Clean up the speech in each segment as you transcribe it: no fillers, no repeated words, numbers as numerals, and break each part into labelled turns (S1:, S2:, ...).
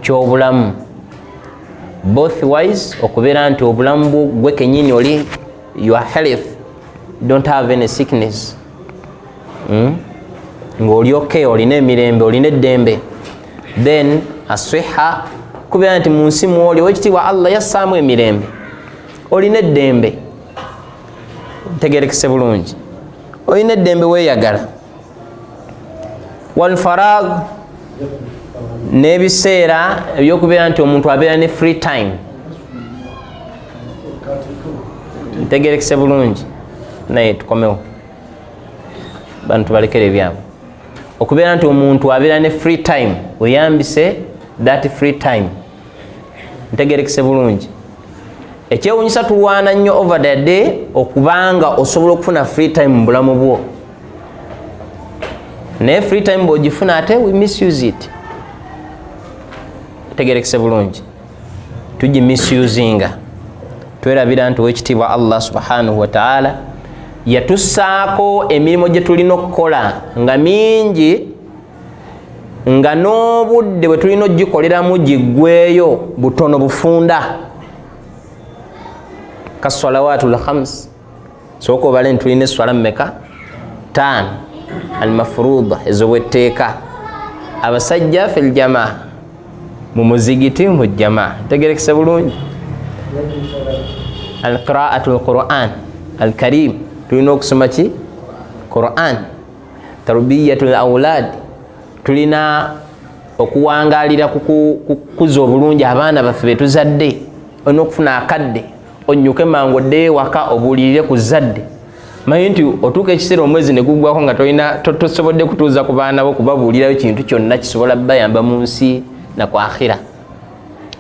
S1: ky'obulamu both wise okubeera nti obulamu gwe kenyini oli your health don't have any sickness ng'oli okay olina emirembe olina eddembe then asiha kubeera nti mu nsi mwoli owekitiibwa Allah yassaamu emirembe olina eddembe ntegerekese bulungi olina eddembe weeyagala walfarag n'ebiseera ebyokubeera nti omuntu abeera ne free time ntegerekese bulungi naye tukomewo bantu balekere ebyabo okubeera nti omuntu abeera ne free time oyambise that free time ntegerekese bulungi ekyewunyisa tulwana nnyo over the day okubanga osobola okufuna free time mu bulamu bwo naye free time bw'ogifuna ate we misuse it tegerekese bulungi tugi misusinga twerabira nti owekitiibwa Allah subhanahu wa ta'ala yatussaako emirimu gye tulina okukola nga mingi nga n'obudde bwe tulina ogikoleramu giggweyo butono bufunda kasalawatul khams sooka obale nti tulina eswala mmeka 5 almafruda ez'obwetteeka abasajja fil jamaa mu muzigiti mu jamaa tegerekese bulungi alqira'atul quran alkarim tulina okusoma ki quran tarbiyatul awlad tulina okuwangalira kukuza obulungi abaana baffe betuzadde olina okufuna akadde onyuke mangu oddeyo waka obuulirire ku zadde manyi nti otuuka ekiseera omwezi ne gugwako nga tosobodde kutuuza ku baana bo kubabuulirayo kintu kyonna kisobola bayamba mu nsi naku akhira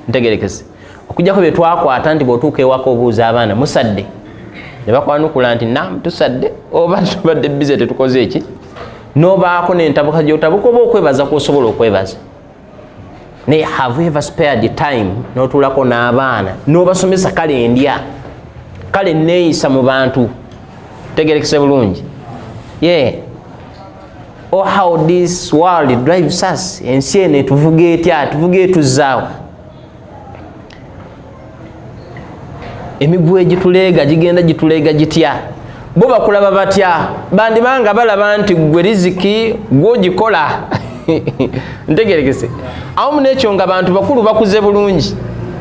S1: ntegerekese okujjako bye twakwata nti bw'otuuka ewaka obuuza abaana musadde ne bakwanukula nti nam tusadde oba tubadde bize tetukoze eki n'obaako n'entabuka gy'otabuka oba okwebaza kw'osobola okwebaza naye have you ever spared time n'otuulako n'abaana n'obasomesa kale ndya kale neeyisa mu bantu tegerekese bulungi oh how this world drives us ensi eno etuvuga etya tuvuga etuzaawa emiguwa egituleega gigenda gituleega gitya bo bakulaba batya bandibanga balaba nti gwe riziki gw'ogikola ntegerekese awamu n'ekyo nga bantu bakulu bakuze bulungi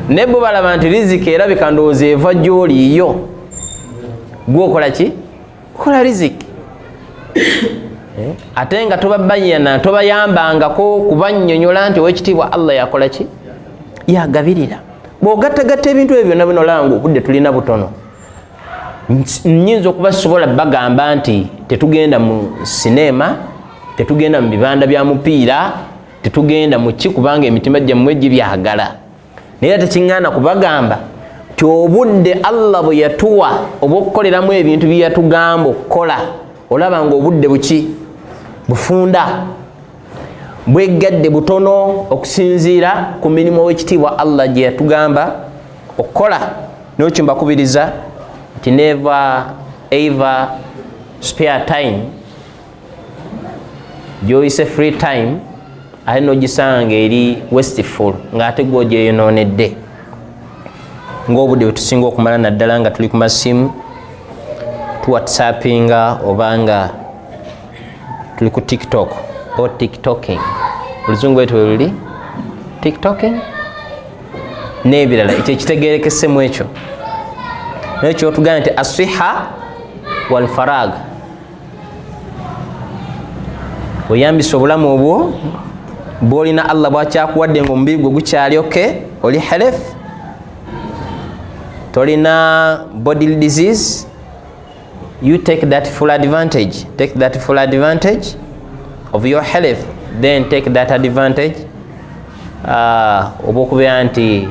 S1: naye bo balaba nti riziki erabika ndowooza eva gy'oliiyo gwokola ki kola riziki ate nga tobabayana tobayambangako kubannyonnyola nti owekitiibwa Allah yakola ki yagabirira bw'ogattagatta ebintu ebyo byonna binolanga obudde tulina butono nnyinza okuba sisobola bagamba nti tetugenda mu sinema tetugenda mu bibanda bya mupiira tetugenda mu ki kubanga emitima gyammwe gibyagala naye tekiŋŋaana kubagamba ti obudde Allah bwe yatuwa obw'okukoleramu ebintu bye yatugamba okukola olaba nga obudde buki bufunda bwegadde butono okusinziira ku mirimu ow'ekitiibwa Allah gye yatugamba okukola n'ekyo mbakubiriza nti never ever spare time gy'oyise free time ate n'ogisanga eri wasteful ng'ate gw'ogyeyonoonedde ng'obudde bwe tusinga okumala naddala nga tuli ku masimu tuwhatsappinga obanga tuli ku tiktok o tiktoking oluzungu bwetyo bwe luli tiktoking n'ebirala ekyo ekitegerekesemu ekyo naye kyotugamba nti asiha walfarag oyambisa obulamu obwo bw'olina Allah bw'akyakuwadde ng'omubiri gwe gukyali oke oli health tolina body disease you take that full advantage of your health then take that advantage obwokubeera nti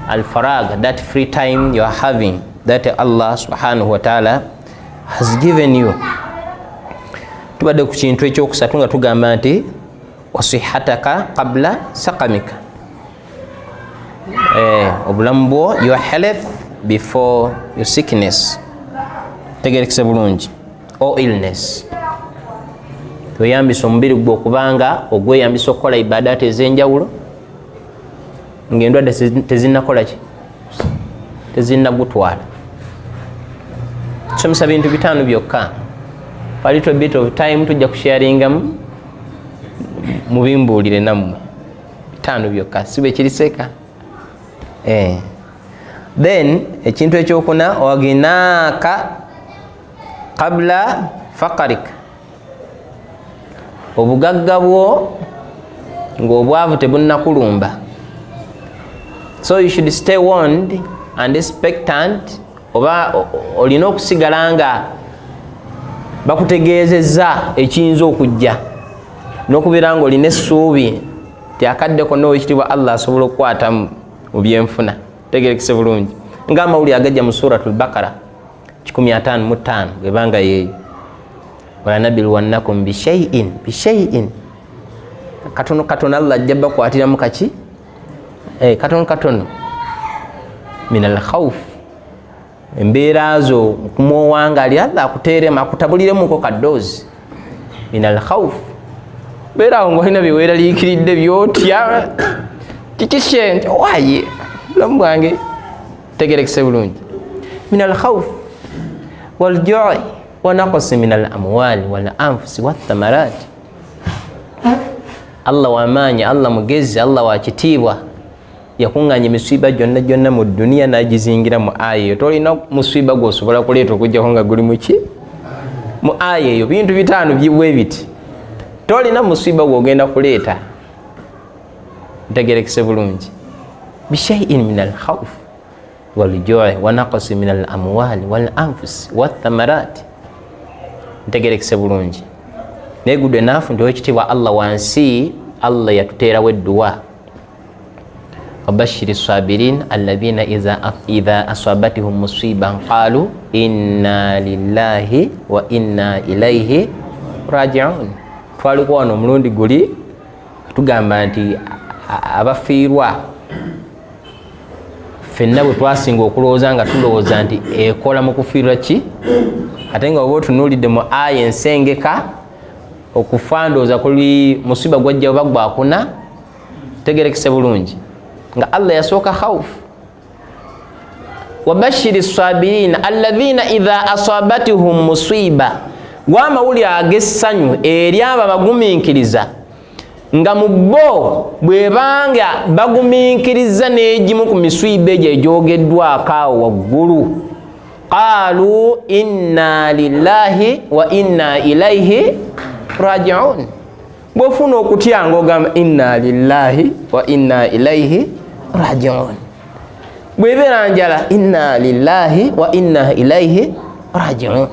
S1: al-farag that free time you are having that Allah subhanahu wa ta'ala has given you tubadde ku kintu ekyokusatu nga tugamba nti wasihataka qabla saqamika obulamu bwo your health before your sickness tegerekese bulungi or illness weyambisa omubiri gwe okubanga ogweyambisa okukola ibadati ez'enjawulo ng'endwadde tezinnakola ki tezinnagutwala. Tusomesa bintu 5 byokka. A little bit of time tujja kusharingamu mubimbuulire nammwe 5 byokka si bwe kiriseka. Then ekintu ekyokuna waginaaka qabla faqarika, obugagga bwo ng'obwavu tebunnakulumba. So you should stay warned and expectant, oba olina okusigala nga bakutegeezezza ekiyinza okujja n'okubeera ng'olina essuubi ti akaddeko n'owekitiibwa Allah asobola okukwata mu byenfuna. Tegerekese bulungi ng'amawulire agajja mu suratul Baqara 155 bwebanga yeeyo, walanabluwannakum bishaiin katono Allah ajja bakwatiramu kaki katono minal khawf, embeera zo kumwowangali Allah akuteeremu akutabuliremu kadoozi minal khawf. Beera awo ng'olina byeweeraliikiridde byotya kikishe nti waaye bulamu bwange. Tegerekese bulungi minal khawf wal ju'i wa naqsi minal amwali wal anfusi wathamarat. Allah wamaanyi, Allah mugezi, Allah wakitiibwa, yakuŋŋaanya emisiiba gyonna mu duniya n'agizingira mu aya eyo. Tolina musiiba gw'osobola kuleeta okujjako nga guli muki mu aya eyo. Bintu 5 bwe biti, tolina musiiba gw'ogenda kuleeta. Ntegerekese bulungi bishaiin minal khawf wal ju'i wa naqsi minal amwali wal anfusi wathamarat. Ntegerekese bulungi negudde naafu ndi wekitiibwa Allah wansi. Allah yatuteerawo edduwa, wabashiri sabirin alladhina idha asabatihum musiban qalu inna lillahi wa inna ilaihi raji'un. Twaliko wano omulundi guli tugamba nti abafiirwa ffenna bwe twasinga okulowooza nga tulowooza nti ekola mu kufiirwa ki, ate nga oba otunuulidde mu aya ensengeka okufa ndowooza kuli musiba gwajja oba gwakuna. Tegerekese bulungi nga Allah yasooka khawf. Wabashiri sabirina alladhina idha asabatihum musiba, gw'amawulire ag'essanyu eri abo abagumiikiriza nga mu bo bwebanga bagumiikiriza n'egimu ku misiiba egyo egyogeddwako awo waggulu. Qaalu inna lillahi wa inna ilaihi raji'un. Bw'ofuna okutya ng'ogamba inna lillahi wa inna ilaihi raji'un, bw'ebeera njala inna lillahi wa inna ilaihi raji'un.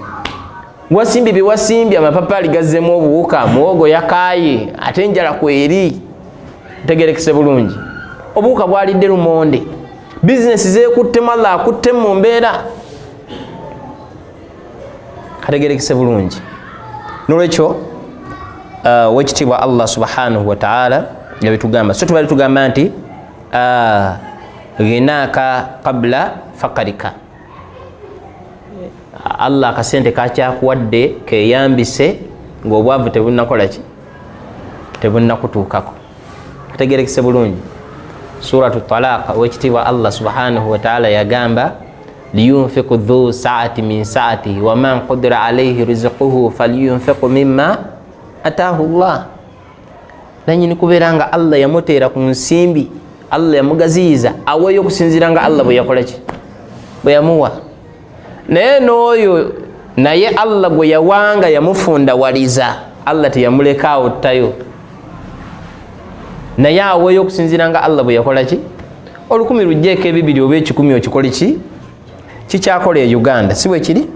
S1: Wasimbye wasimbye amapapaali gazzemu obuwuka, muwogo yakaaye ate njala kweri. Tegerekese bulungi obuwuka bwalidde lumonde, bizinesi zeekuttemu, Allah akuttemu mu mbeera. Kategerekese bulungi n'olwekyo wekitiibwa Allah subhanahu wa ta'ala yabitugamba. So tubali tugamba nti ghinaaka qabla faqarika, Allah akasente kakyakuwadde keyambise ng'obwavu tebunnakola ki tebunnakutuukako. Kategerekese bulungi suratu Talaq wekitiibwa Allah subhanahu wa ta'ala yagamba liyunfiqu dhu saati min saatihi wa man qudira alayhi rizquhu falyunfiqu mimma ataahu Allah. Nanyini kubeera nga Allah yamuteera ku nsimbi, Allah yamugaziyiza aweeyo okusinziira nga Allah bwe yakola ki bwe yamuwa. Naye n'oyo naye Allah gwe yawanga yamufundawaliza, Allah teyamuleka awo ttayo, naye aweeyo okusinziira nga Allah bwe yakola ki. 10 lugjeeko 200 oba 10 okikole ki kikyakola e Uganda, si bwe kiri?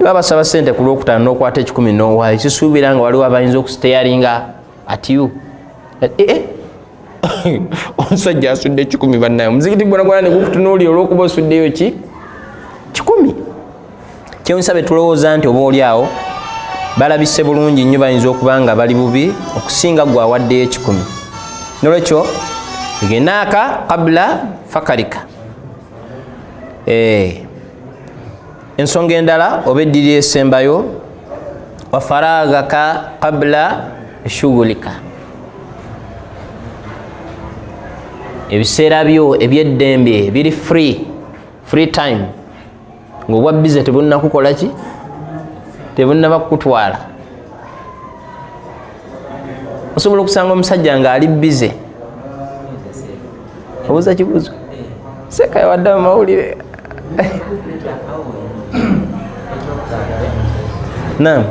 S1: Babasaba sente ku lwokutaano n'okwata 10 n'owaayo, kisuubira nga waliwo abayinza okusiteyaringa atiyu omusajja asudde 10 bannaye, omuzikiti gwona ne gukutunuulira olw'okuba osuddeyo ki 10. Kyensaba tulowooza nti oba oli awo balabise bulungi nnyo, bayinza okuba nga bali bubi okusinga gwe awaddeyo 10. Nolwekyo ghinaaka qabla faqarika. Ensonga endala oba eddirira esembayo wa faragaka qabla shughulika, ebiseera byo ebyeddembe biri free time ng'obwa bize tebunnakukola ki tebunnaba kukutwala. Osobola okusanga omusajja ng'ali bize obuuza kibuuzo seka yawadde mu mawulire naam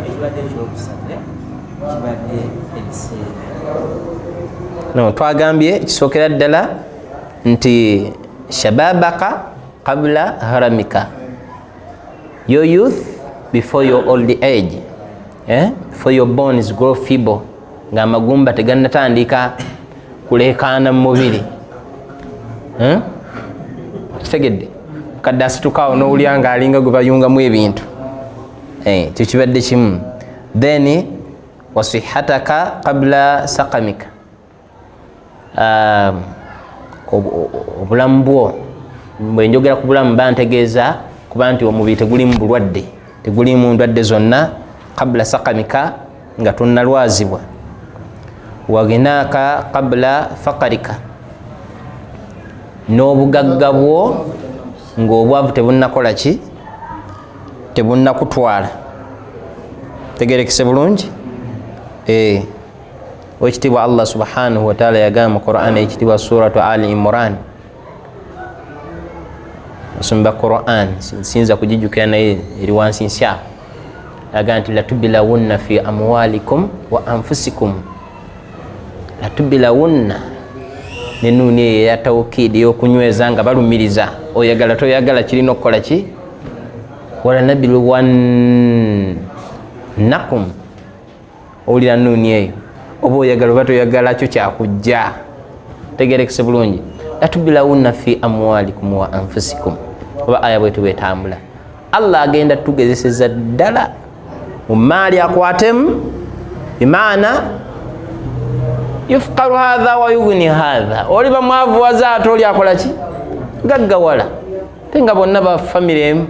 S1: no twagambye kisookera ddala nti shababaka qabla haramika, your youth before your old age, before your bones grow feeble, nga amagumba tegannatandika kuleekaana mu mubiri. Kitegedde kadde asitukaawo n'owulira ng'alinga gwe bayungamu ebintu, tekibadde kimu. Then wasihataka qabla sakamika, obulamu bwo, bwe njogera ku bulamu bantegeeza kuba nti omubiri tegulimu bulwadde, tegulimu ndwadde zonna. Qabla sakamika, nga tonnalwazibwa. Waginaka qabla fakarika, n'obugagga bwo ng'obwavu tebunnakola ki, tebunnakutwala. Tegerekese bulungi? Wekitiibwa Allah subhanahu wa ta'ala yagamba mu Qur'an ekitiibwa suratu Ali Imran, osomba Qur'an sinza kugijjukira naye eri wansi nsya, agamba nti latubilawunna fi amwalikum wa anfusikum. Latubilawunna nenuuni eyo eya tawkiidi ey'okunyweza nga balumiriza oyagala toyagala kirina okukola ki. Walanabiluwannakum, owulira nuuni eyo oba oyagala oba toyagala kyo kyakujja. Tegerekese bulungi. Latubilawunna fi amwalikum wa anfusikum, oba aya bwetu bwetambula. Allah agenda tugezeseza ddala mu maali akwatemu, bimaana yufqaru hadha wa yughni hadha. Oliba mwavu waza ate oli akola ki, gaggawala, tenga bonna ba family emu.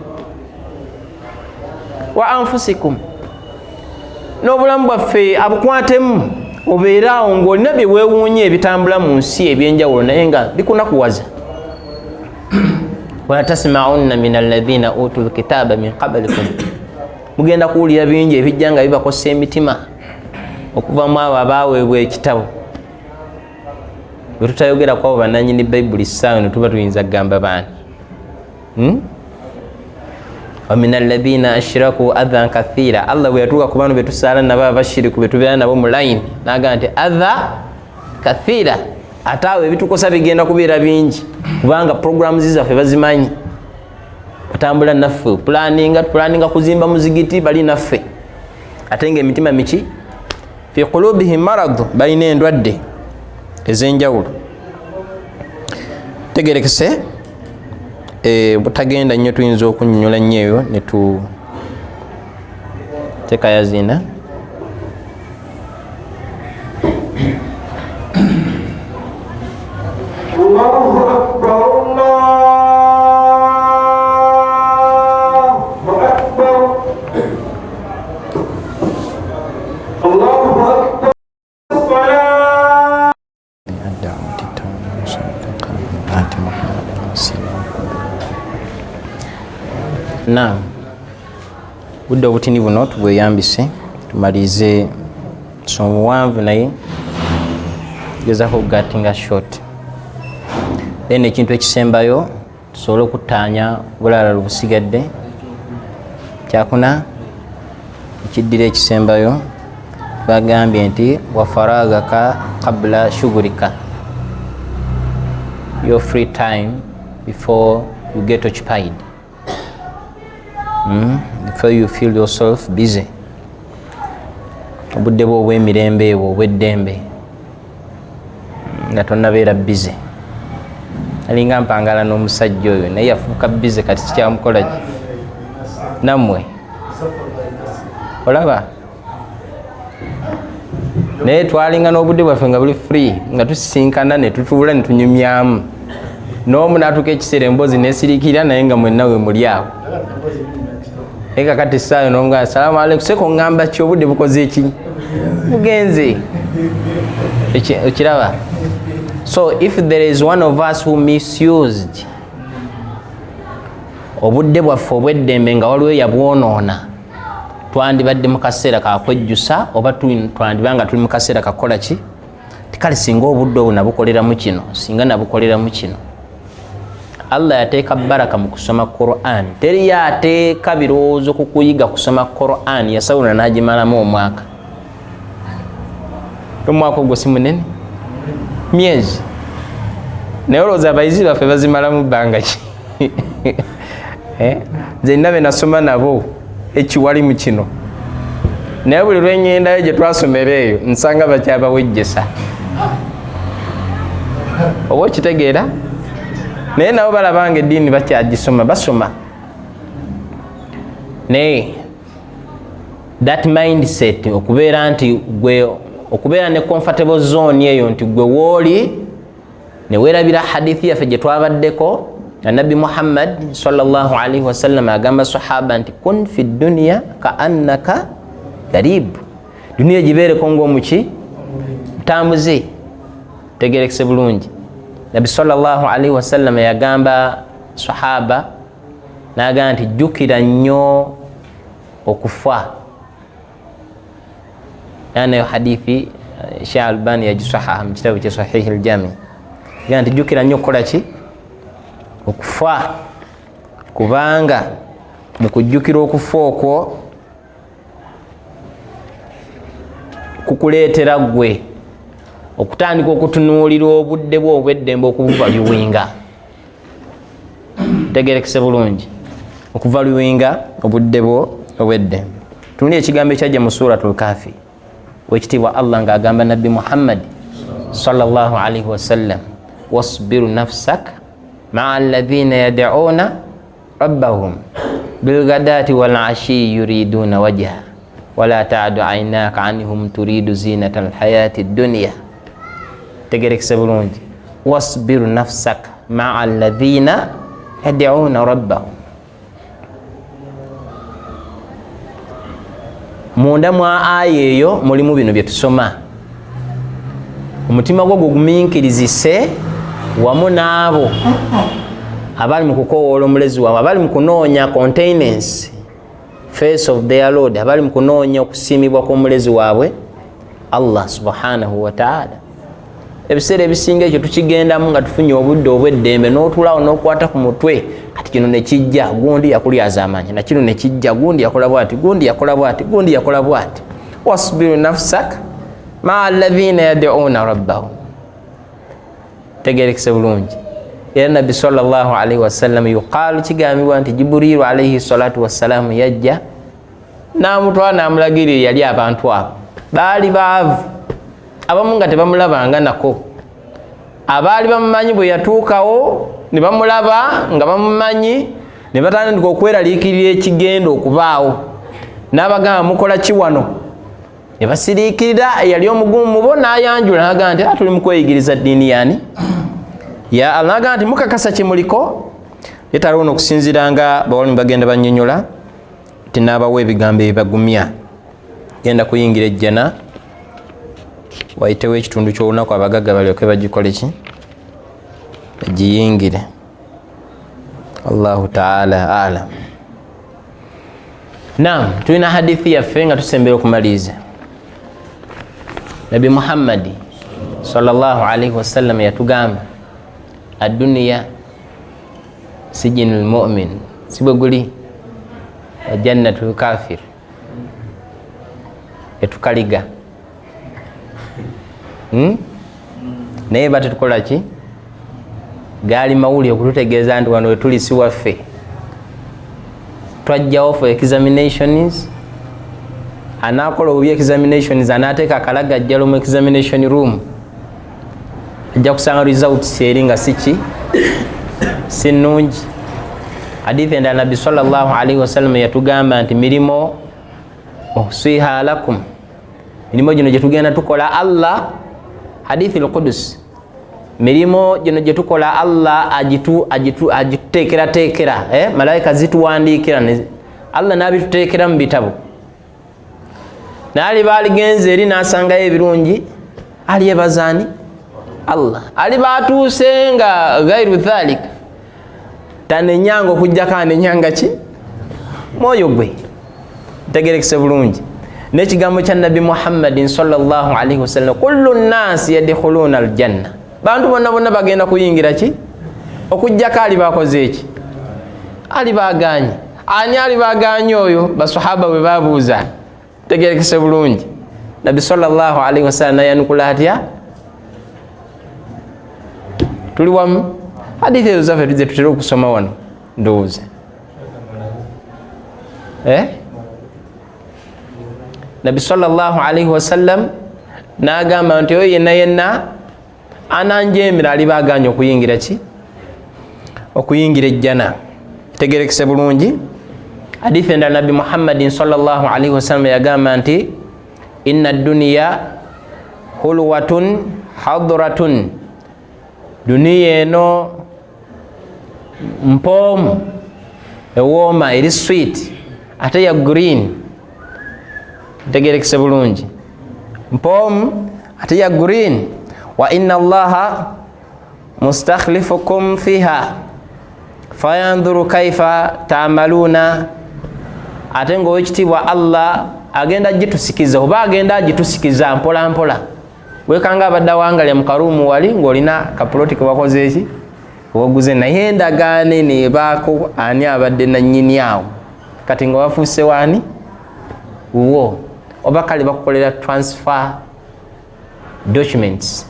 S1: Wa anfusikum, n'obulamu bwaffe abukwatemu, obeeraawo ng'olina bye weewuunye ebitambula mu nsi ebyenjawulo naye nga bikunakuwaza. Wala tasma'unna min alladhina utul kitaba min qablikum, mugenda kuwulira bingi ebijja nga bibakosa emitima okuva mu abo abaaweebwa ekitabo. Bwe tutayogera ku abo bannannyini Bayibuli ssaawa ne tuba tuyinza kugamba baani. Wa min alladhina ashraku adhan kathira, Allah bwe yatuuka ku bano be tusaala nabo abashiriku be tubeera nabo mu layini n'agamba nti adha kathira, ate awo ebitukosa bigenda kubeera bingi kubanga programs zaffe bazimanyi. Batambula naffe tupulaninga kuzimba muzigiti bali naffe, ate ng'emitima miki fi qulubihim marad, balina endwadde ez'enjawulo. Tegerekese butagenda nnyo tuyinza okunnyonnyola nnyo eyo ne tuteeka yazina. Naam, budde obutini buno tubweyambise tumalize somo muwanvu naye gezaako okugatinga short. Then ekintu ekisembayo tusobole okutaanya obulala lubusigadde. Kyakuna ekiddira ekisembayo bagambye nti wafaragaka qabla shughulika, your free time before you get occupied. Before you feel yourself busy, obudde bwo obw'emirembe ebwo obw'eddembe nga tonnabeera busy. Alinga mpangala n'omusajja oyo naye yafuuka busy kati sikyamukola ki nammwe olaba. Naye twalinga n'obudde bwaffe nga buli free nga tusisinkana ne tutuula ne tunyumyamu, n'omu n'atuuka ekiseera emboozi neesiriikirira naye nga mwenna we muli awo. Eka kati saayo n'omugamba salaamu aleikum, seko ngamba ki obudde bukoze eki bugenze. Okiraba So if there is one of us who misused obudde bwaffe obw'eddembe nga waliwo yabwonoona, twandibadde mu kaseera kakwejjusa oba twandibanga tuli mu kaseera kakola ki? Tikale singa obudde obwo nabukoleramu kino, singa nabukoleramu kino. Allah yateeka baraka mu kusoma Quran. Teri yateeka birowoozo ku kuyiga kusoma Quran yasawula n'agimalamu omwaka. Omwaka ogwo si munene? Myezi. Naye olowooza abayizi baffe bazimalamu bbanga ki? Nze ndabe nasoma nabo ekiwali mu kino. Naye buli lwenyendayo gye twasomera eyo nsanga bakyabawejjesa. Oba okitegeera? Naye nabo balabanga eddiini bakyagisoma, basoma. Naye that mindset okubeera nti gwe okubeera ne comfortable zone eyo nti gwe wooli ne weerabira hadithi yaffe gye twabaddeko Nabi Muhammad sallallahu alaihi wasallam agamba sahaba nti kun fi dunya ka annaka garib. Dunia gibeereko ng'omuki mutambuze. Tegerekese bulungi. Nabi sallallahu alaihi wasallam yagamba sahaba n'agamba nti jjukira nnyo okufa. Nayo hadithi Sheikh Albani yagisahaha mu kitabu kya Sahih al-Jami. Yagamba nti jjukira nnyo okukola ki? Okufa. Kubanga mu kujjukira okufa okwo kukuleetera gwe okutandika okutunuulira obudde bwo obw'eddembe okuvaluwinga. Tegerekese bulungi. Okuvaluwinga obudde bwo obw'eddembe. Tunuulira ekigambo ekyajja mu Suratul Kafi. Wekitiibwa Allah ng'agamba Nabbi Muhammad sallallahu alaihi wasallam wasbiru nafsak ma'a alladhina yad'una rabbahum bilghadati wal 'ashi yuriduna wajha wala ta'du 'aynaka 'anhum turidu zinatal hayati dunya. Tegerekese bulungi. Wasbiru nafsak ma'a alladhina yad'una rabbahum. Munda mwa aya eyo mulimu bino bye tusoma. Omutima gwo gumiikirizise wamu n'abo abali mu kukowoola omulezi waabwe, abali mu kunoonya containance face of their Lord, abali mu kunoonya okusiimibwa kw'omulezi waabwe Allah subhanahu wa ta'ala. Ebiseera ebisinga ekyo tukigendamu nga tufunye obudde obw'eddembe n'otulaawo n'okwata ku mutwe kati kino ne kijja gundi yakulyaza amaanyi na kino ne kijja gundi yakola bwati gundi yakola bwati gundi yakola bwati. Wasbiru nafsak ma'a alladhina yad'una rabbahum. Tegerekese bulungi. Era Nabbi sallallahu alaihi wasallam yuqaalu kigambibwa nti Jibrilu alaihi salatu wassalamu yajja n'amutwala n'amulagirira yali abantu abo baali baavu, abamu nga tebamulabanga nako, abaali bamumanyi bwe yatuukawo ne bamulaba nga bamumanyi ne batandika okweraliikirira ekigenda okubaawo, n'abagamba mukola ki wano? Ne basiriikirira eyali omugumu mu bo n'ayanjula n'agamba nti tuli mu kweyigiriza ddiini yani ya Allah. N'agamba nti mukakasa kye muliko? Yetaliwo n'okusinziira nga bawalimu bagenda bannyonnyola nti n'abawa ebigambo ebibagumya. Genda kuyingira ejjana wayitewo ekitundu ky'olunaku abagagga balyoke bagikole ki? Bagiyingire. Allahu ta'ala alam. Naam, tulina hadithi yaffe nga tusembera okumaliriza. Nabi Muhammad sallallahu alaihi wasallam yatugamba ad-dunya sijinul mu'min, sibwe guli jannatul kafir. Etukaliga naye bate tukola ki? Gaali mawuli okututegeeza nti wano wetuli si waffe. Twajjawo for examinations, anaakola obubi examinations anaateeka akalaga ajjalo mu examination room, ajja kusanga results eri nga siki si nnungi. Hadithi endala Nabbi sallallahu alaihi wasallam yatugamba nti mirimo ohsiha lakum, mirimo gino gye tugenda tukola Allah, hadithi al-Qudus, mirimo gino gye tukola Allah agituteekerateekera, malayika zituwandiikira, Allah n'abituteekera mu bitabo. Naali baaligenze eri n'asangayo ebirungi, aliyebazaani Allah aliba atuuse nga gairu dhalik tanenyanga okujjako anenyanga ki mwoyo gwe tegerekese bulungi n'ekigambo kya Nabi Muhammadin sallallahu alaihi wasallam kullu nnasi yadkhuluna aljanna bantu bonna bonna bagenda kuyingira ki okujjako alibakoze eki alibaganye ani alibaganye oyo basahaba bwe babuuza tegerekese bulungi Nabi sallallahu alaihi wasallam yanukula atya tuli wamu hadithi ezo zaffe tuze tutera okusoma wano ndowooza Nabi sallallahu alaihi wasallam n'agamba nti oyo yenna yenna ananjemera alibaganye okuyingira ki okuyingira ejjana tegerekese bulungi hadithi endala Nabi Muhammadin sallallahu alaihi wasallam yagamba nti inna dunya hulwatun hadratun duniya eno mpoomu ewooma eri sweet ate ya green tegerekese bulungi mpoomu ate ya green wa inna allaha mustakhlifukum fiha fayanzuru kaifa ta'maluna ate ng'owekitiibwa Allah agenda gitusikiza oba agenda agitusikiza mpola mpola wekanga abadde awangalya mu karuumu wali ng'olina kapuloti ke wakoze eki waguze naye endagaano neebaako ani abadde nannyini awo kati nga wafuuse waani wo oba kale bakukolera transfer documents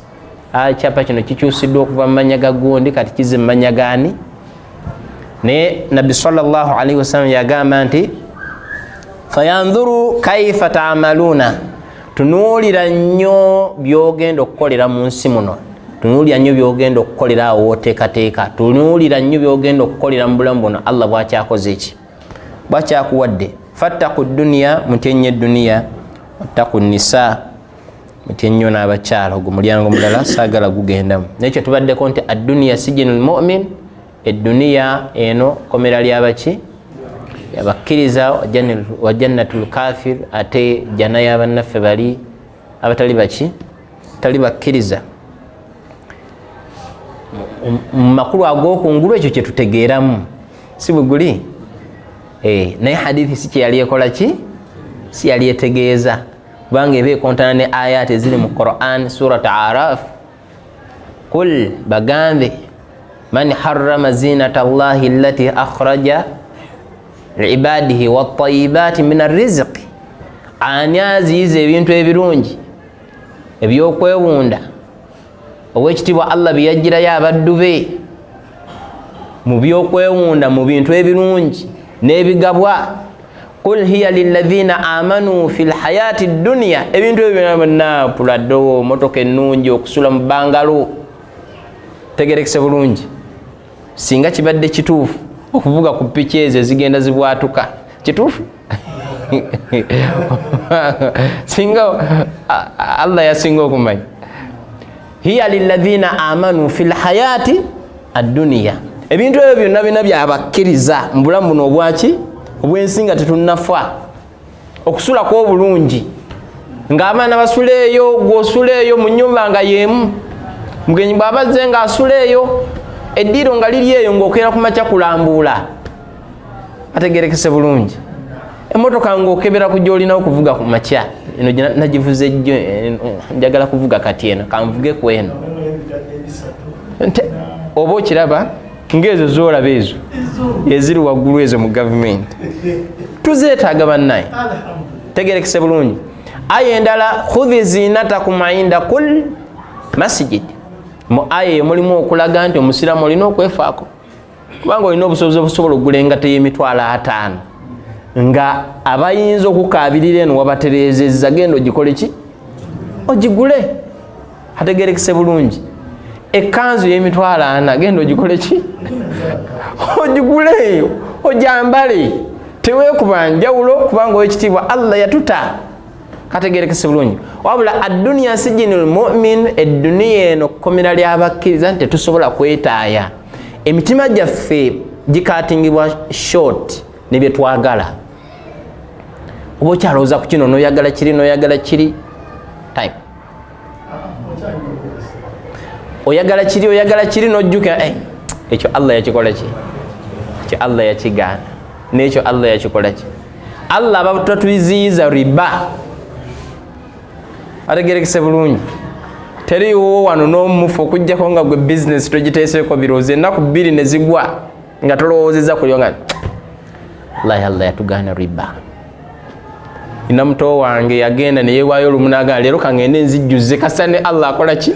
S1: kyapa kino kikyusiddwa okuva mu manya ga gundi kati kize mu manya gaani naye Nabbi sallallahu alaihi wasallam yagamba nti fayanzuru kaifa ta'maluna tunuulira nnyo byogenda okukolera mu nsi muno tunuulira nnyo byogenda okukolera awo wooteekateeka tunuulira nnyo byogenda okukolera mu bulamu buno Allah bwakyakoze eki bwakyakuwadde fattaku dunya mutyenye duniya wattaku nisa mutyenyo n'abakyala ogwo mulyango mulala saagala gugendamu nekyo tubaddeko nti adduniya sijinul mu'min edduniya eno komera lyabaki yabakkiriza wa jannatul kafir ate jana y'abannaffe bali abatali baki tali bakkiriza mu makulu ag'okungulu ekyo kye tutegeeramu si bwe guli naye hadithi si kye yali ekola ki si yali etegeeza kubanga eba ekontana ne ayat eziri mu Quran surat Araf kul bagambe man harrama zinata allahi allati akhraja liibadihi wattayibati min arrizqi ani aziiza ebintu ebirungi ebyokwewunda owekitiibwa Allah byeyagirayo abaddu be mu byokwewunda mu bintu ebirungi n'ebigabwa qul hiya lilladhina amanu fil hayati dunya ebintu ebyo byonna pulado motoka ennungi okusula mu bangalo tegerekese bulungi singa kibadde kituufu okuvuga ku piki ezo ezigenda zibwatuka kituufu singa Allah yasinga okumanyi hiya lilladhina amanu fil hayati ad-dunya ebintu ebyo byonna bina byabakkiriza mu bulamu buno obwaki obwensi nga tetunnafa okusula kw'obulungi ng'abaana basula eyo gw'osula eyo mu nnyumba nga y'emu mugenyi bw'abazze ng'asula eyo eddiiro nga liri eyo ng'okeera ku makya kulambuula ategerekese bulungi emmotoka ng'okebera ku gy'olina okuvuga ku makya eno nagivuze jjo njagala kuvuga kati eno kanvuge ku eno oba okiraba ng'ezo z'olaba ezo eziri waggulu ezo mu gavumenti tuzeetaaga bannaye tegerekese bulungi aya endala khudhi zinatakum inda kul masjid mu aya eyo mulimu okulaga nti omusiraamu olina okwefaako kubanga olina obusobozi obusobola okugula engate y'emitwalo 5 nga abayinza okukaabirira eno wabatereezezza genda ogikole ki ogigule ategerekese bulungi ekanzu y'emitwalo 4 genda ogikole ki ogigule ojambale teweekuba njawulo kubanga owekitiibwa Allah yatuta kategerekese bulungi wabula adduniya sijinul mu'min edduniya eno kkomera lyabakkiriza nti tetusobola kwetaaya emitima gyaffe gikatingibwa short ne bye twagala oba okyalowooza ku kino n'oyagala kiri time oyagala kiri nojjuka ekyo Allah yakikola ki ekyo Allah yakigaana n'ekyo Allah yakikola ki Allah abatatuiziyiza riba ategerekese bulungi teriwo wano n'omufu okujjako nga gwe bizinesi togiteeseeko birowoozo ennaku 2 ne zigwa nga tolowoozeza kulyo nga wallahi Allah yatugaana riba. Ina muto wange yagenda ne yeewaayo olumu n'agamba leero kangende nzijjuze kasa ne Allah akola ki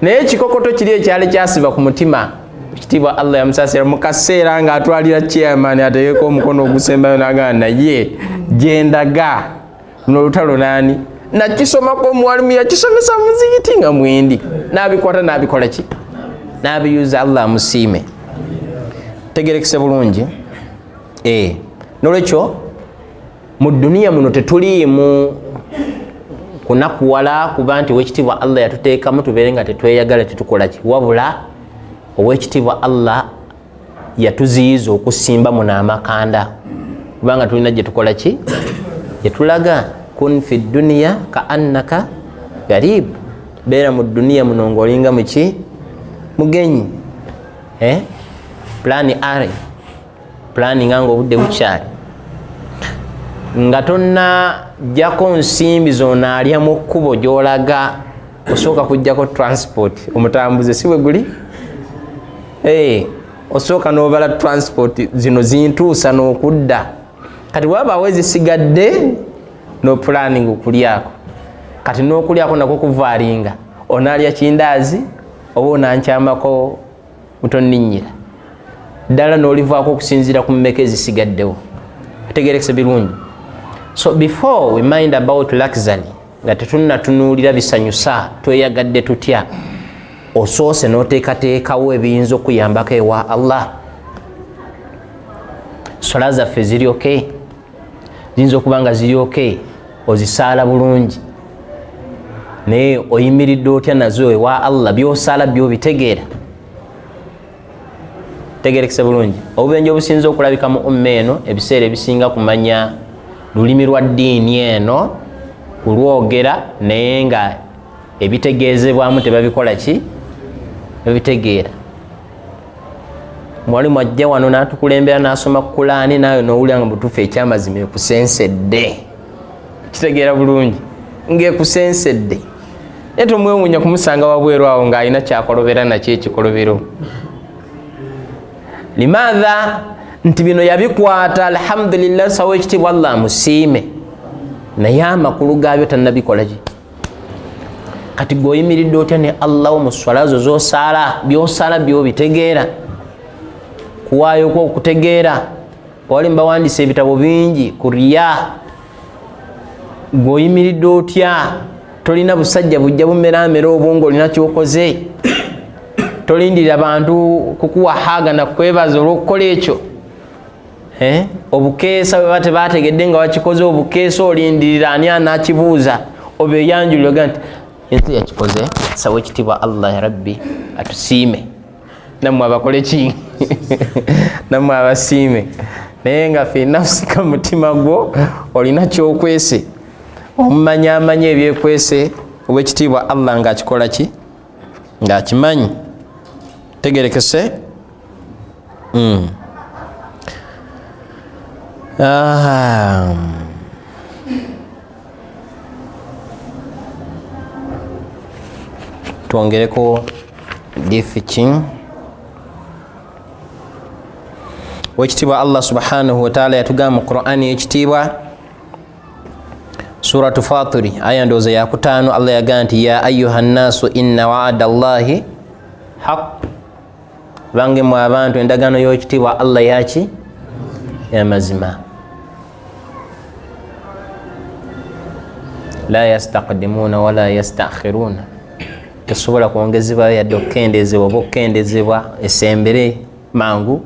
S1: naye ekikokoto kiri ekyali kyasiba ku mutima ekitiibwa Allah yamusaasira mu kaseera ng'atwalira chairman ateekeko omukono ogusembayo n'agamba naye gyendaga luno olutalo naani nakisomako omuwalimu yakisomesa muziyiti nga mwendi n'abikwata n'abikola ki n'abiyuza. Allah amusiime. Tegerekese bulungi nolwekyo mu duniya muno tetuliimu kunakuwala kuba nti owekitiibwa Allah yatuteekamu tubeere nga tetweyagala tetukola ki wabula owekitiibwa Allah yatuziyiza okusimba muno amakanda kubanga tulina gye tukola ki yetulaga kun fi duniya ka annaka garib beera mu duniya muno ng'olinga muki mugenyi plani are plani nga obudde bukyali nga tonna jjako nsimbi zonaalyamu kkubo gy'olaga osooka kujjako transport omutambuze si bwe guli osooka n'obala transport zino zintuusa n'okudda kati wabaawo ezisigadde no planning okulyako kati n'okulyako nakwo kuvaalinga onaalya kindaazi oba onankyamako mutonninnyira ddala n'olivaako okusinziira ku mmeka ezisigaddewo. Ategerekese birungi. So before we mind about luxury nga tetunnatunuulira bisanyusa tweyagadde tutya osoose n'oteekateekawo ebiyinza okuyambako ewa Allah. Sola zaffe ziri okay ziyinza okuba nga ziri okay ozisaala bulungi naye oyimiridde otya nazo ewa Allah byosaala byobitegeera. Tegerekese bulungi. Obubenje obusinza okulabika mu umma eno ebiseera ebisinga kumanya lulimi lwa ddiini eno kulwogera naye nga ebitegeezebwamu tebabikola ki babitegeera. Mwalimu ajja wano n'atukulembera n'asoma Kulaani naawe n'owulira nga butuufu ekyamazima ekusensedde kitegeera bulungi ng'ekusensedde naye tomwewuunya kumusanga wabweru awo ng'alina kyakolobera nakyo ekikolobero. Limaadha nti bino yabikwata alhamdulillah sawa ekitiibwa Allah musiime naye amakulu gaabyo tannabikola ki kati gweoyimiridde otya ne Allah mu swala zo z'osaala by'osaala by'obitegeera kuwaayoko okutegeera wali mbawandiisa ebitabo bingi ku riya gweoyimiridde otya tolina busajja bujja bumeramera obwongo olina kyokoze tolindirira bantu kukuwa haga na kwebaza olw'okukola ekyo obukeesa bwe batebategedde nga wakikoze obukeesa olindirira ani anakibuuza obeyanjulira oga nti ensi yakikoze sawa ekitiibwa Allah ya rabbi atusiime nammwe abakole ki nammwe abasiime naye nga fi nafsika mutima gwo olina kyokwese omumanyamanya ebyekwese obwekitiibwa Allah ng'akikola ki ng'akimanyi. Tegerekese twongereko diffiking wekitiibwa Allah subhanahu wa ta'ala yatugamba mu Qur'ani ekitiibwa suratu Fatiri aya ndowooza ya 5 Allah yagamba nti ya ayuha nnaasu inna wa'ada Allahi haqq bange mu abantu endagaano y'ekitiibwa Allah yaki yamazima la yastaqdimuuna wala yastakhiruna tesobola kwongezebwayo yadde okukendezebwa oba okukendezebwa esembere mangu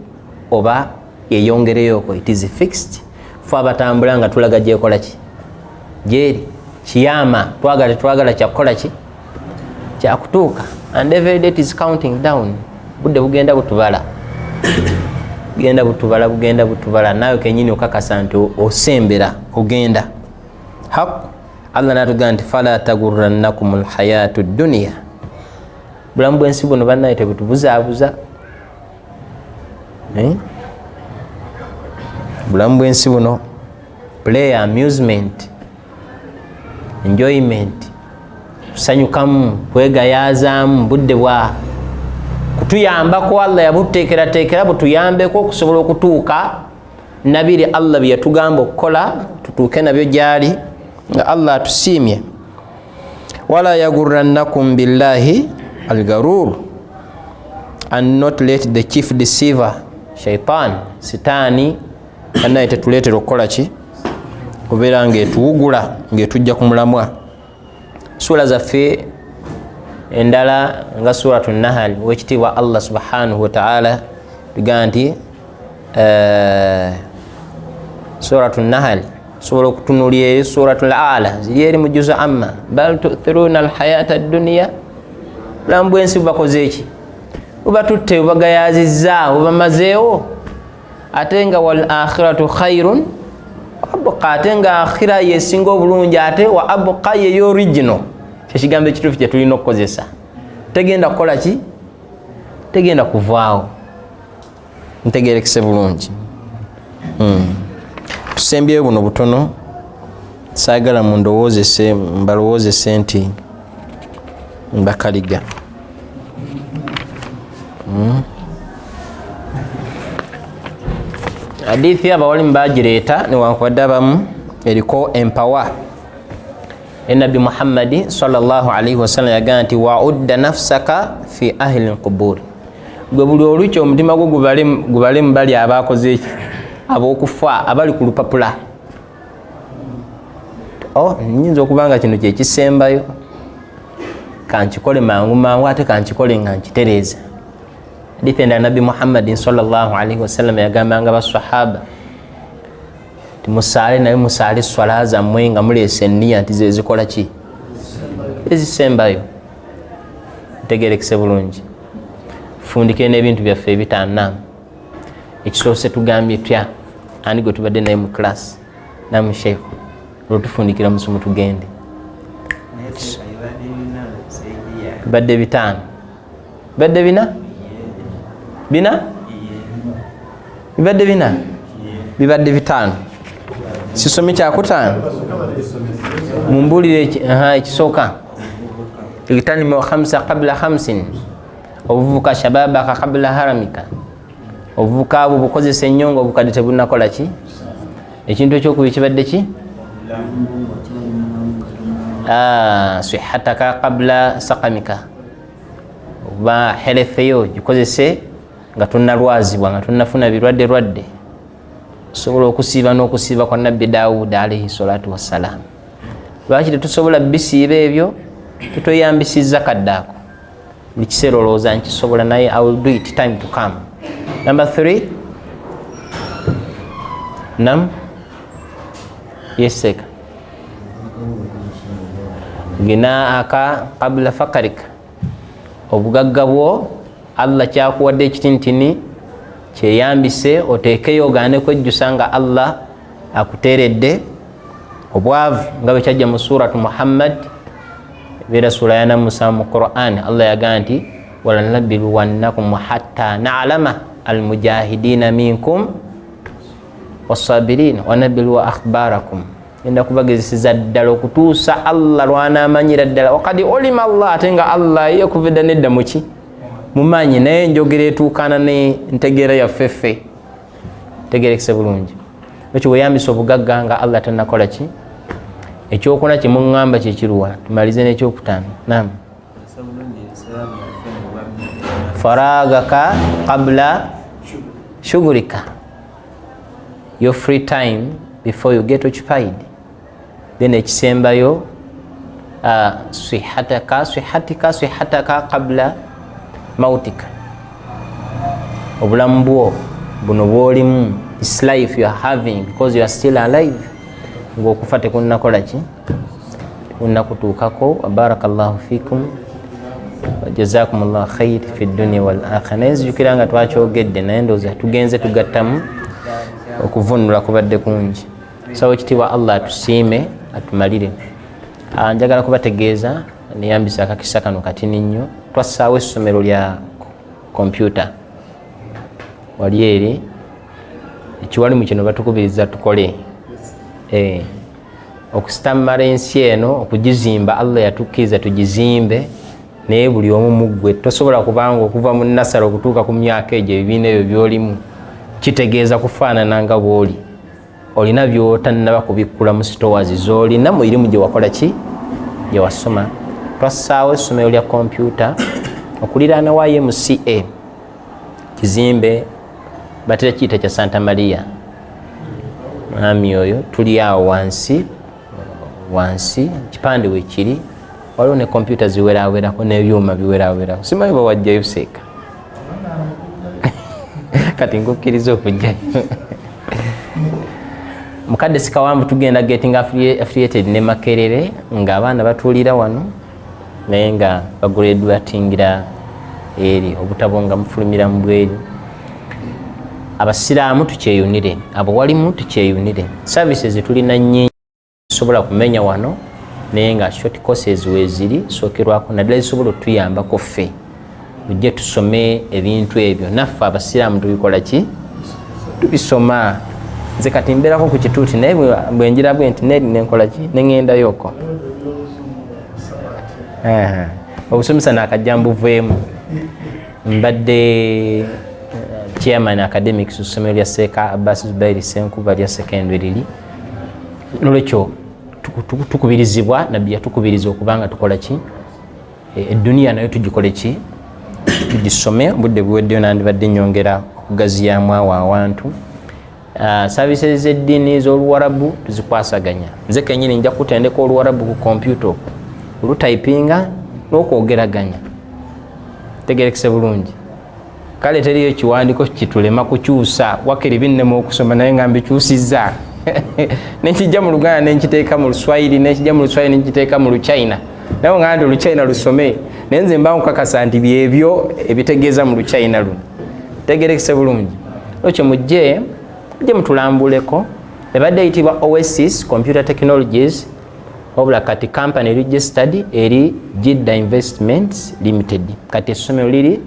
S1: oba yeyongereyoko it is fixed. Fe abatambula nga tulaga gyekola ki gyeri kiyama twagala tetwagala kyakukola ki kyakutuuka and every day it is counting down. Budde bugenda butubala bugenda butubala naawe kenyini okakasa nti osembera kugenda haq. Allah natugamba nti fala tagurrannakum alhayatu dunya bulamu bwensi buno bannaye tebutubuzaabuza. Bulamu bwensi buno play, amusement, enjoyment, kusanyukamu, kwegayazaamu, budde bwa kutuyambako. Allah yabuteekerateekera butuyambeko okusobola okutuuka nabiri Allah bye yatugamba okukola, tutuuke nabyo gyali nga Allah atusiimye. Wala yagurrannakum billahi algarur, and not let the chief deceiver shaitan, sitaani anaye tetuleetera okukola ki, kubeera ng'etuwugula ng'etujja ku mulamwa. Sura zaffe endala nga suratu Nahal, wekitiibwa Allah subhanahu wa ta'ala tugaa nti suratu Nahal sobola okutunuulira eri suratu Al-Ala, ziri eri mu juzu amma. Bal tu'thiruna alhayata ad-dunya, bulamu bwensi bubakoze eki, bubatutte, bubagayazizza, bubamazeewo. Ate nga wal akhiratu khairun wa abqa, ate nga akhira yesinga obulungi, ate wa abqa ye original. Ekigambo ekituufu kye tulina okukozesa. Tegenda kukola ki? Tegenda kuvaawo. Ntegeerekese bulungi. Tusembyeyo buno butono, saagala mbalowoozese nti mbakaliga. Hadithi abawalimu bagireeta newankubadde abamu eriko empawa. Nabi Muhammadi sallallahu alaihi wasallam yagamba nti wa'udda nafsaka fi ahli alqubur, gwe buli olukya omutima gwo gubalemu bali abakoze eki, ab'okufa abali ku lupapula. Nyinza okubanga kino kyekisembayo, kankikole mangu mangu, ate kankikole nga nkitereeza. Hadithi endala Nabi Muhammadi sallallahu alaihi wasallam yagambanga basahaba ti musaale, naye musaale swala zammwe nga muleese enniya nti zezikola ki, ezisembayo. Ntegeerekese bulungi. Fundike n'ebintu byaffe ebitaana. Ekisoose tugambye tya ani gwe tubadde naye mu class namu sheikh olutufundikira musomo tugende. Bibadde bitaano, bibadde bina bibadde bina, bibadde bitaano. Sisomi kyakutaano, mumbulire ekisooka. Igtanima khamsa qabla khamsin, obuvuka shababaka qabla haramika. Obuvuka abo bukozesa ennyo nga obukadde tebunakola ki, ekintu ekyokubiri kibadde ki, sihataka qabla sakamika. Oba health yo gikozese nga tonnalwazibwa, nga tonnafuna birwadde. Sobola okusiiba n'okusiiba kwa Nabbi Daawuda alayhi salatu wassalam. Lwaki tetusobola bisiiba ebyo? Tutoyambisizza kaddaako. Buli kiseera olowooza nkisobola, naye I will do it time to come. Number 3. Yes, sir. Ginaaka qabla fakarika, obugagga bwo Allah kyakuwadde ekitintini kyeyambise oteekeyo ogaane kwejjusa nga Allah akuteeredde. Obwavu nga bwe kyajja mu suratu Muhammad, ebeera sura ya namusa mu Qur'an, Allah yagamba nti walanabluwannakum hatta na'lama almujahidina minkum wassabirin wanabluwa akhbarakum. Enda kubagezesiza ddala okutuusa Allah lwanaamanyira ddala. Wakadi olima Allah, ate nga Allah ye kuva edda nedda muki mumanyi, naye njogera etuukana ne ntegeera yaffeffe. Tegeerekese bulungi. Ekyo weyambisa obugagga nga Allah tannakola ki. Ekyokuna kimuŋŋamba kyekiruwa. Tumalize n'ekyokutaano. Naam. Faragaka qabla shugurika, your free time before you get occupied. Then ekisembayo sihataka qabla mautika, obulamu bwo buno bwolimu, this life you are having because you are still alive, ng'okufa tekunnakola ki, kunnakutuukako. Barakallahu fikum wa jazakumullahu khair fi dunya wal akhirah. Naye nzijukira nga twakyogedde, naye ndowooza tugenze tugattamu okuvunula kubadde kungi. Sawa ekitiibwa Allah atusiime atumalire. Njagala kubategeeza neyambisa akakisa kano katini nnyo. twassaawo essomero lya kompyuta wali eri ekiwali mu kino batukubiriza tukole okusitamala ensi eno okugizimba Allah yatukkiriza tugizimbe naye buli omu muggwe tosobola kubanga okuva mu nasara okutuuka ku myaka egyo ebibiina ebyo byolimu kitegeeza kufaanana nga bwoli olina byotannaba kubikkula mu sitowazi zolina mu irimu gye wakola ki gye wasoma. Twassaawo essomero lya kompyuta okuliraana wa MCA kizimbe batera kiyita kya Santa Maria mwami oyo tuli awo wansi kipande wekiri waliwo ne kompyuta ziwerawerako n'ebyuma biwerawerako simanyi bawajjayo seeka kati nkukkiriza okujjayo mukadde sikawambu tugenda getting affiliated ne Makerere ng'abaana batuulira wano naye nga bagraduatingira eri obutabo nga mufulumira mu bweri. Abasiraamu tukyeyunire, abawalimu tukyeyunire. Services tulina nnyingi sobola kumenya wano naye nga short courses weeziri sookerwako naddala zisobola otuyambako ffe tujje tusome ebintu ebyo naffe abasiraamu tubikola ki tubisoma. Nze kati mbeerako ku kituuti naye bwe njira bwe nti neri nenkola ki neŋŋendayoko obusomesa naakajja mbuveemu. Mbadde chairman academics ku ssomero lya Seeka Abbas Zubairi Senkuba lya secondary liri nolwekyo tukubirizibwa nabbi yatukubiriza okubanga tukola ki edduniya nayo tugikole ki tugisome. Obudde buweddeyo nandibadde nyongera okugaziyaamu awo awantu. Services z'eddiini z'Oluwarabu tuzikwasaganya. Nze kennyini nja kutendeka Oluwarabu ku kompyuta olutypinga n'okwogeraganya tegerekese bulungi. Kale teriyo ekiwandiiko kitulema kukyusa wakiri binnemu okusoma naye nga mbikyusizza nenkijja mu Luganda nenkiteeka mu Luswayiri nenkijja mu Luswayiri nenkiteeka mu Luchina naye nga nti Oluchina lusome naye nze mba nkakasa nti byebyo ebitegeeza mu Luchina luno tegerekese bulungi. Ekyo mujje mutulambuleko. Ebadde eyitibwa Oasis Computer Technologies wabula kati company registered eri Jidda Investments Limited. Kati essomero liri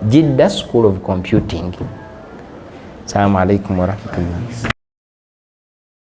S1: Jidda School of Computing. Assalamu alaikum warahmatullahi.